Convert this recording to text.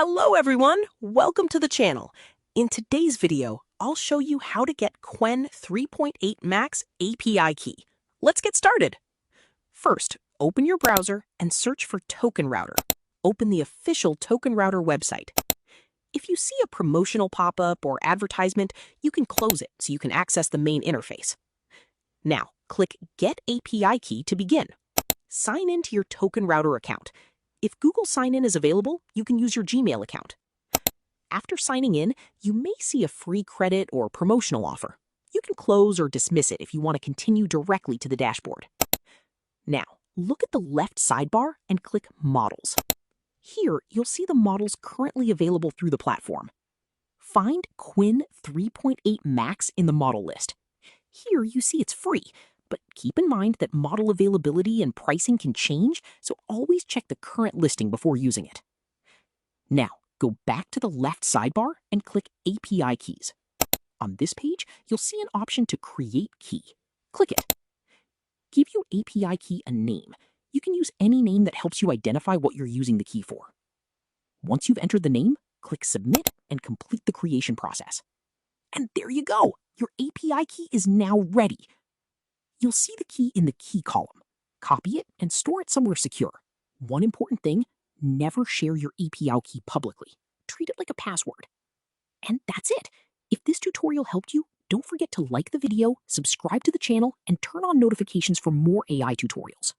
Hello everyone, welcome to the channel. In today's video, I'll show you how to get Qwen 3.8 Max API key. Let's get started. First, open your browser and search for Token Router. Open the official Token Router website. If you see a promotional pop-up or advertisement, you can close it so you can access the main interface. Now, click Get API Key to begin. Sign in to your Token Router account. If Google Sign-In is available, you can use your Gmail account. After signing in, you may see a free credit or promotional offer. You can close or dismiss it if you want to continue directly to the dashboard. Now, look at the left sidebar and click Models. Here, you'll see the models currently available through the platform. Find Qwen 3.8 Max in the model list. Here, you see it's free, but keep in mind that model availability and pricing can change, so always check the current listing before using it. Now, go back to the left sidebar and click API Keys. On this page, you'll see an option to create key. Click it. Give your API key a name. You can use any name that helps you identify what you're using the key for. Once you've entered the name, click Submit and complete the creation process. And there you go! Your API key is now ready. You'll see the key in the key column. Copy it and store it somewhere secure. One important thing, never share your API key publicly. Treat it like a password. And that's it. If this tutorial helped you, don't forget to like the video, subscribe to the channel, and turn on notifications for more AI tutorials.